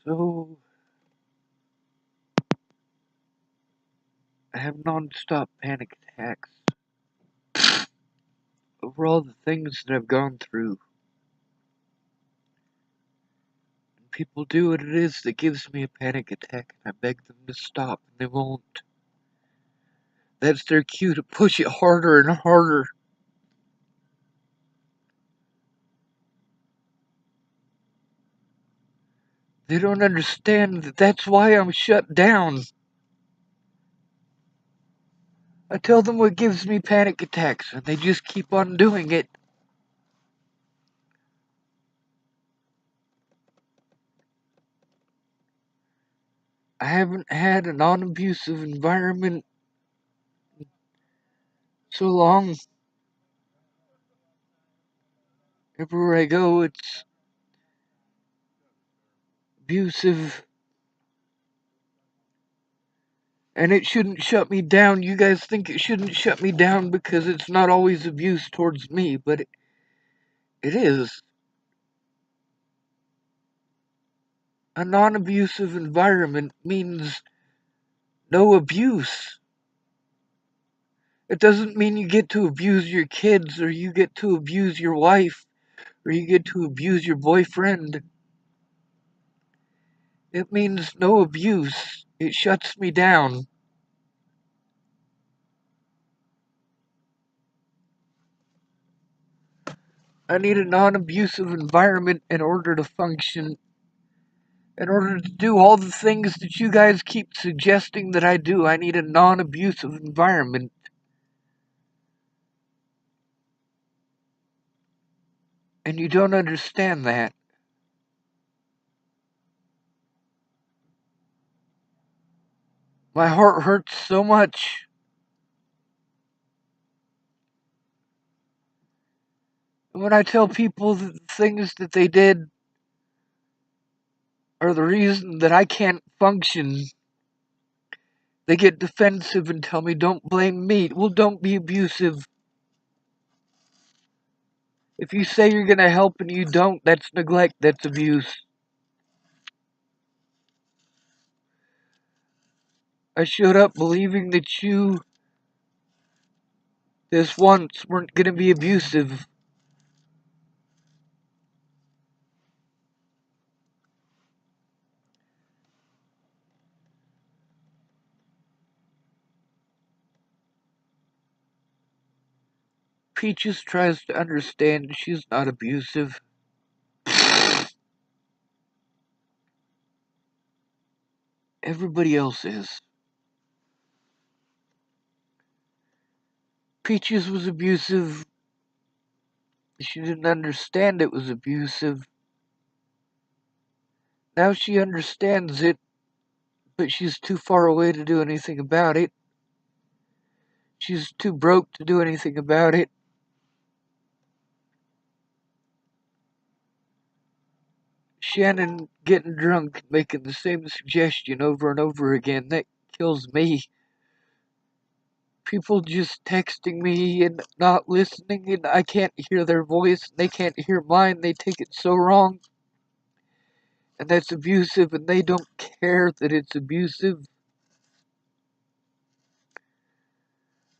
So, I have non-stop panic attacks over all the things that I've gone through. And people do what it is that gives me a panic attack, and I beg them to stop, and they won't. That's their cue to push it harder and harder. They don't understand that that's why I'm shut down. I tell them what gives me panic attacks, and they just keep on doing it. I haven't had a non-abusive environment so long. Everywhere I go, it's abusive. And it shouldn't shut me down. You guys think it shouldn't shut me down because it's not always abuse towards me, but it is. A non-abusive environment means no abuse. It doesn't mean you get to abuse your kids, or you get to abuse your wife, or you get to abuse your boyfriend. It means no abuse. It shuts me down. I need a non-abusive environment in order to function, in order to do all the things that you guys keep suggesting that I do. I need a non-abusive environment. And you don't understand that. My heart hurts so much. And when I tell people that the things that they did are the reason that I can't function, they get defensive and tell me, don't blame me. Well, don't be abusive. If you say you're going to help and you don't, that's neglect, that's abuse. I showed up believing that you, this once, weren't going to be abusive. Peaches tries to understand she's not abusive. Everybody else is. Peaches was abusive. She didn't understand it was abusive. Now she understands it, but she's too far away to do anything about it. She's too broke to do anything about it. Shannon getting drunk, making the same suggestion over and over again, that kills me. People just texting me and not listening, and I can't hear their voice, and they can't hear mine, they take it so wrong. And that's abusive, and they don't care that it's abusive.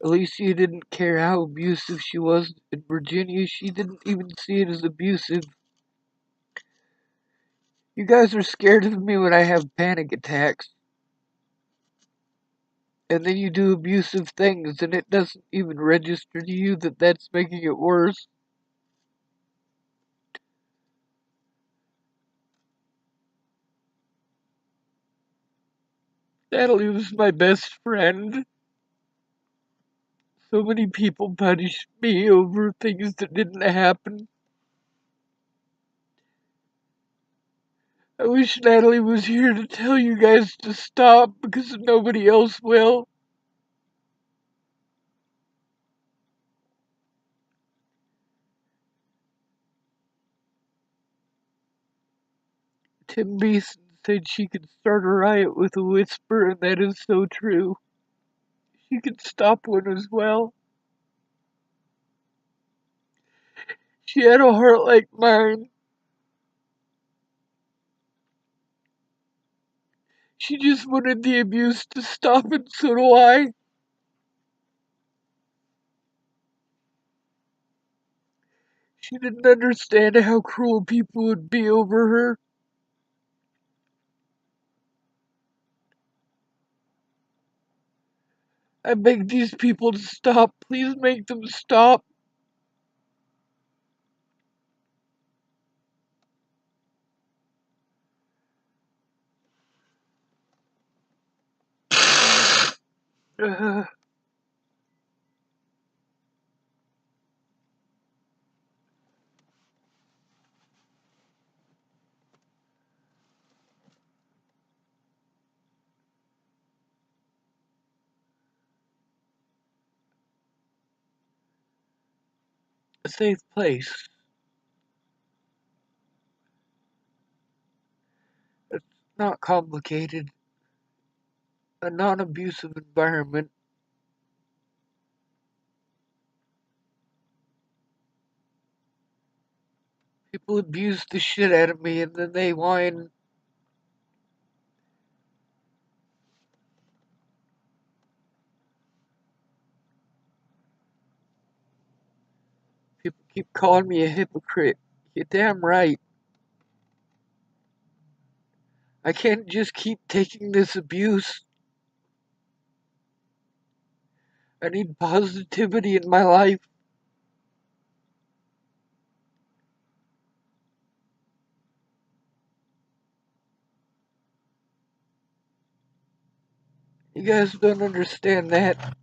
Alicia didn't care how abusive she was in Virginia. She didn't even see it as abusive. You guys are scared of me when I have panic attacks. And then you do abusive things, and it doesn't even register to you that that's making it worse. Natalie was my best friend. So many people punish me over things that didn't happen. I wish Natalie was here to tell you guys to stop because nobody else will. Tim Beeson said she could start a riot with a whisper, and that is so true. She could stop one as well. She had a heart like mine. She just wanted the abuse to stop, and so do I. She didn't understand how cruel people would be over her. I beg these people to stop. Please make them stop. A safe place. It's not complicated. A non-abusive environment. People abuse the shit out of me and then they whine. People keep calling me a hypocrite. You're damn right. I can't just keep taking this abuse. I need positivity in my life. You guys don't understand that.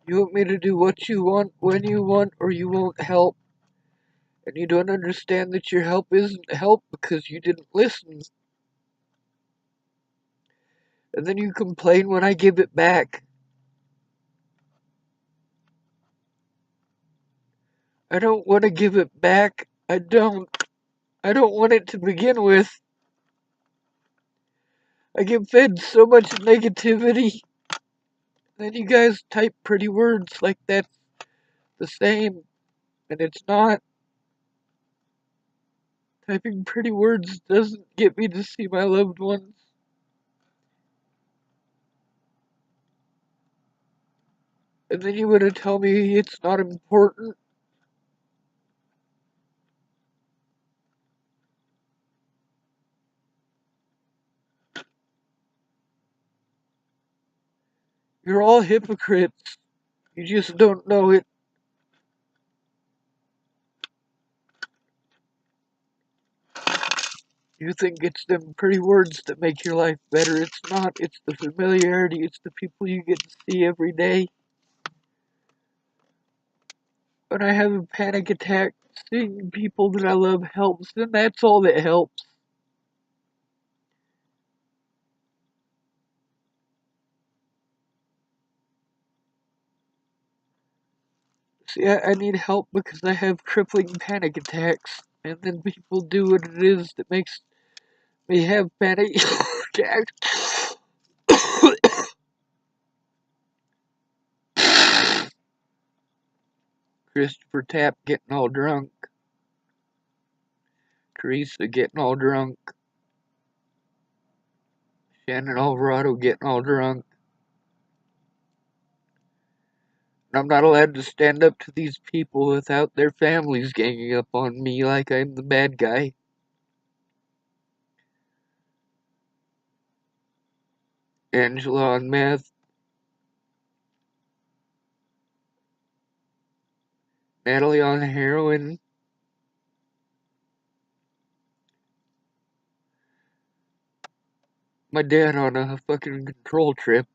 You want me to do what you want, when you want, or you won't help. And you don't understand that your help isn't help because you didn't listen. And then you complain when I give it back. I don't want to give it back. I don't. I don't want it to begin with. I get fed so much negativity. Then you guys type pretty words like that's the same. And it's not. Typing pretty words doesn't get me to see my loved ones. And then you want to tell me it's not important? You're all hypocrites. You just don't know it. You think it's them pretty words that make your life better. It's not. It's the familiarity. It's the people you get to see every day. When I have a panic attack, seeing people that I love helps, and that's all that helps. See, I need help because I have crippling panic attacks, and then people do what it is that makes me have panic attacks. Christopher Tapp getting all drunk. Teresa getting all drunk. Shannon Alvarado getting all drunk. And I'm not allowed to stand up to these people without their families ganging up on me like I'm the bad guy. Angela on meth. Natalie on heroin. My dad on a fucking control trip.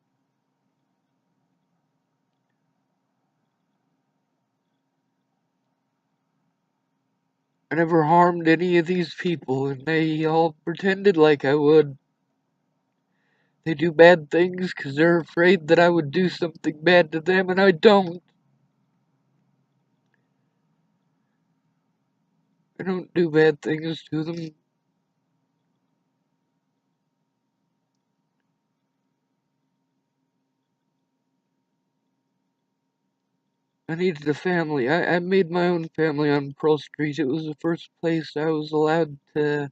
I never harmed any of these people, and they all pretended like I would. They do bad things because they're afraid that I would do something bad to them, and I don't. I don't do bad things to them. I needed a family. I made my own family on Pearl Street. It was the first place I was allowed to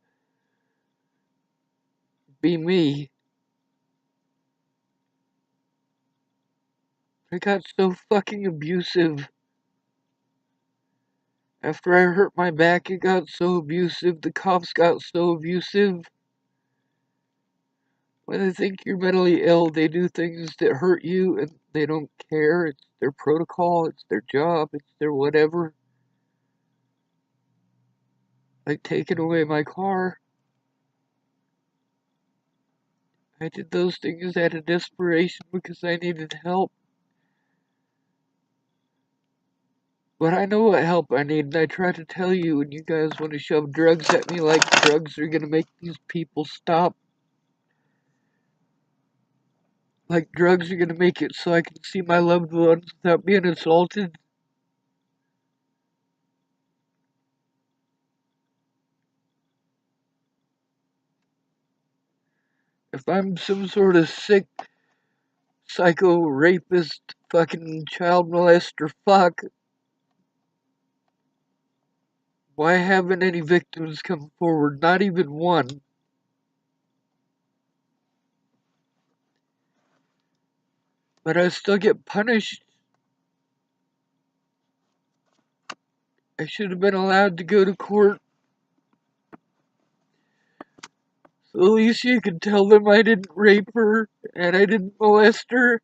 be me. It got so fucking abusive. After I hurt my back, it got so abusive. The cops got so abusive. When they think you're mentally ill, they do things that hurt you and they don't care. It's their protocol, it's their job, it's their whatever. Like taking away my car. I did those things out of desperation because I needed help. But I know what help I need, and I try to tell you, and you guys want to shove drugs at me like drugs are gonna make these people stop. Like drugs are gonna make it so I can see my loved ones without being assaulted. If I'm some sort of sick, psycho, rapist, fucking child molester fuck, why haven't any victims come forward? Not even one. But I still get punished. I should have been allowed to go to court. So at least you can tell them I didn't rape her and I didn't molest her.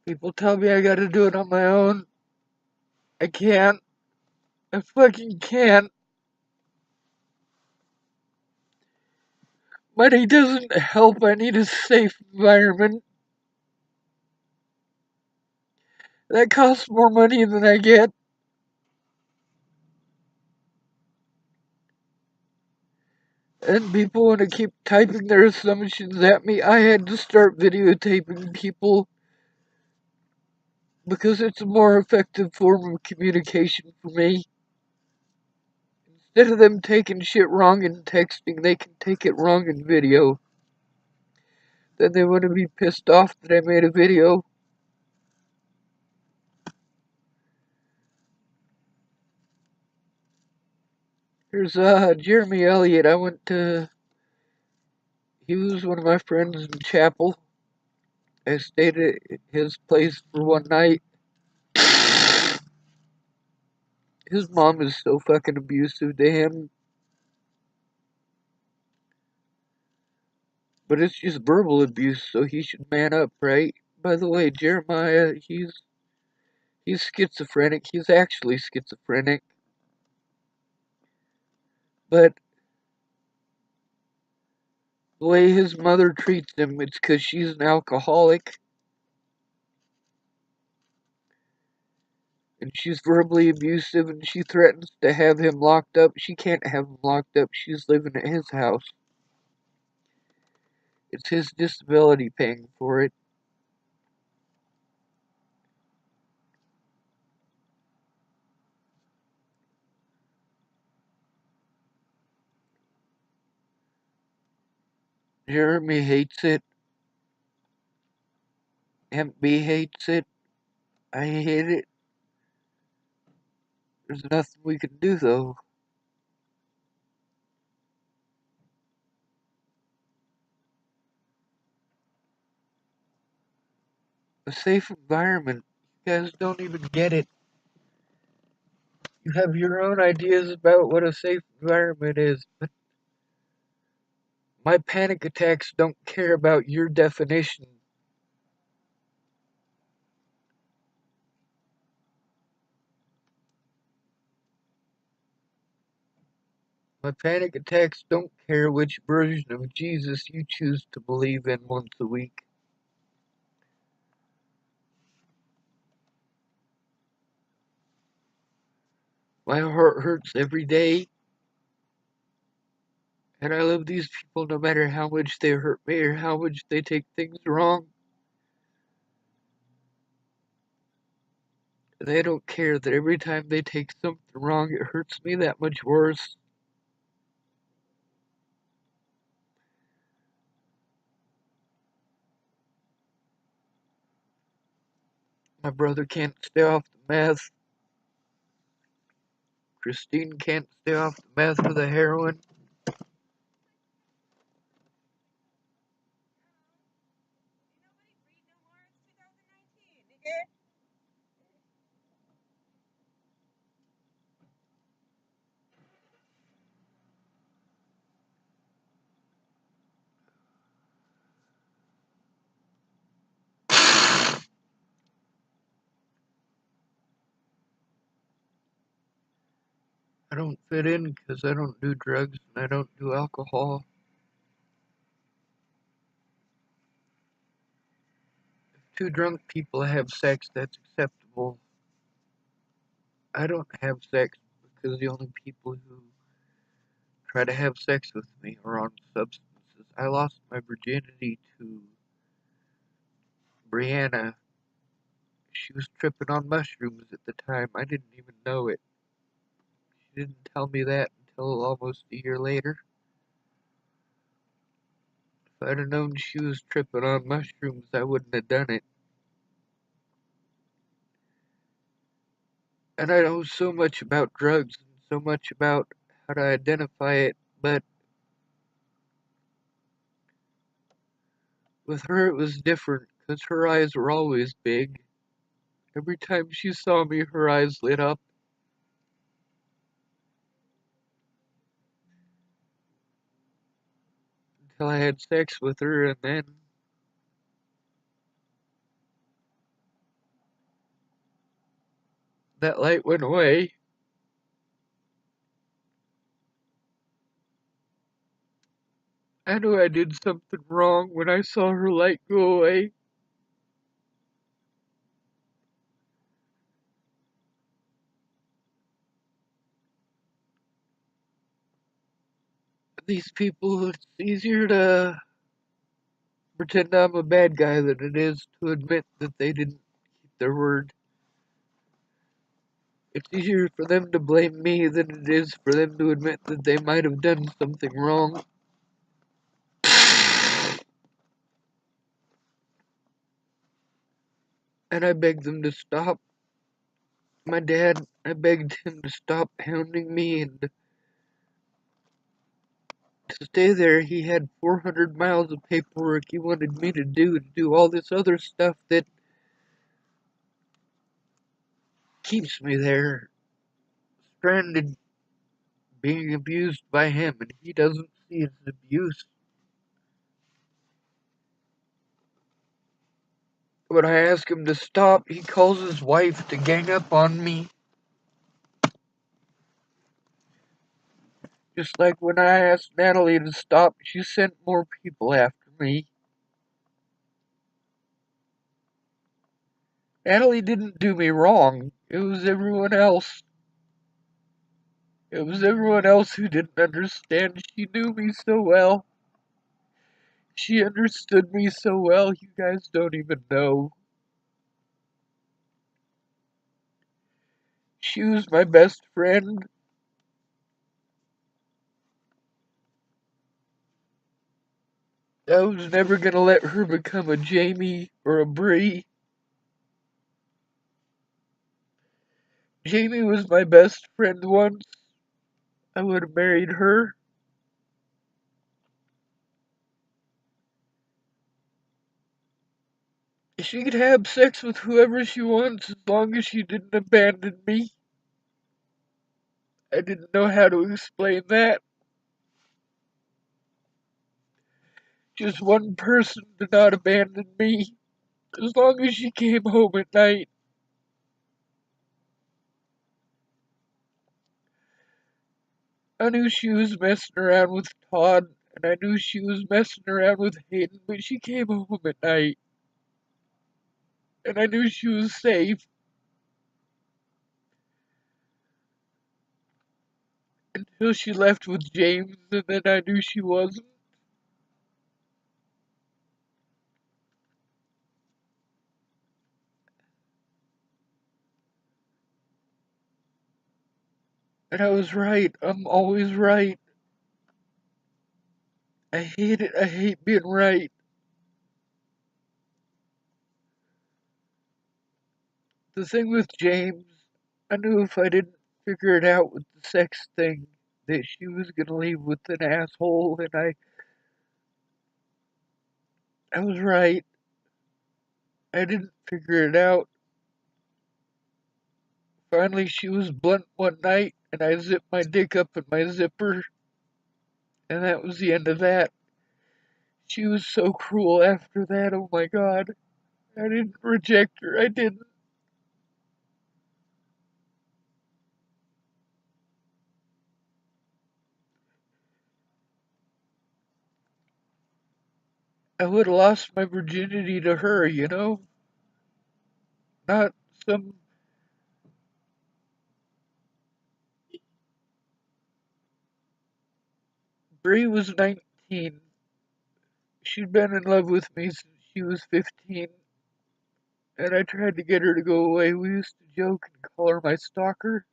People tell me I gotta do it on my own. I can't. I fucking can't. Money doesn't help. I need a safe environment. That costs more money than I get. And people want to keep typing their assumptions at me. I had to start videotaping people because it's a more effective form of communication for me. Instead of them taking shit wrong in texting, they can take it wrong in video. Then they want to be pissed off that I made a video. Here's Jeremy Elliott. He was one of my friends in chapel. I stayed at his place for one night. His mom is so fucking abusive to him. But it's just verbal abuse, so he should man up, right? By the way, Jeremiah, he's schizophrenic. He's actually schizophrenic. But the way his mother treats him, it's because she's an alcoholic. And she's verbally abusive and she threatens to have him locked up. She can't have him locked up. She's living at his house. It's his disability paying for it. Jeremy hates it. MB hates it. I hate it. There's nothing we can do though. A safe environment. You guys don't even get it. You have your own ideas about what a safe environment is, but my panic attacks don't care about your definition. My panic attacks don't care which version of Jesus you choose to believe in once a week. My heart hurts every day, and I love these people no matter how much they hurt me or how much they take things wrong. They don't care that every time they take something wrong, it hurts me that much worse. My brother can't stay off the meth. Christine can't stay off the meth or the heroin. I don't fit in because I don't do drugs and I don't do alcohol. If two drunk people have sex, that's acceptable. I don't have sex because the only people who try to have sex with me are on substances. I lost my virginity to Brianna. She was tripping on mushrooms at the time. I didn't even know it. She didn't tell me that until almost a year later. If I'd have known she was tripping on mushrooms, I wouldn't have done it. And I know so much about drugs and so much about how to identify it, but with her it was different because her eyes were always big. Every time she saw me, her eyes lit up until I had sex with her, and then that light went away. I knew I did something wrong when I saw her light go away. These people, it's easier to pretend I'm a bad guy than it is to admit that they didn't keep their word. It's easier for them to blame me than it is for them to admit that they might have done something wrong. And I begged them to stop. My dad, I begged him to stop hounding me and to stay there. He had 400 miles of paperwork he wanted me to do all this other stuff that keeps me there, stranded, being abused by him, and he doesn't see it's abuse. When I ask him to stop, he calls his wife to gang up on me. Just like when I asked Natalie to stop, she sent more people after me. Natalie didn't do me wrong. It was everyone else. It was everyone else who didn't understand. She knew me so well. She understood me so well, you guys don't even know. She was my best friend. I was never gonna let her become a Jamie or a Bree. Jamie was my best friend once. I would have married her. She could have sex with whoever she wants as long as she didn't abandon me. I didn't know how to explain that. Just one person did not abandon me as long as she came home at night. I knew she was messing around with Todd, and I knew she was messing around with Hayden, but she came home at night, and I knew she was safe until she left with James, and then I knew she wasn't. And I was right. I'm always right. I hate it. I hate being right. The thing with James, I knew if I didn't figure it out with the sex thing that she was gonna leave with an asshole, and I was right. I didn't figure it out. Finally, she was blunt one night, and I zipped my dick up in my zipper, and that was the end of that. She was so cruel after that, oh my god. I didn't reject her, I didn't. I would have lost my virginity to her, you know? Not some. Bree was 19. She'd been in love with me since she was 15, and I tried to get her to go away. We used to joke and call her my stalker.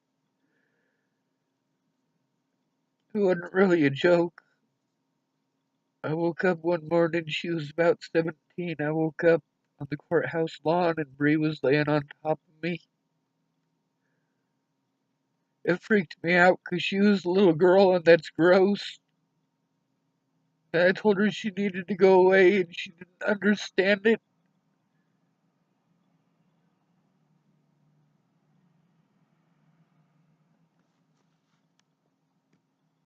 It wasn't really a joke. I woke up one morning, she was about 17. I woke up on the courthouse lawn and Bree was laying on top of me. It freaked me out because she was a little girl and that's gross. And I told her she needed to go away and she didn't understand it.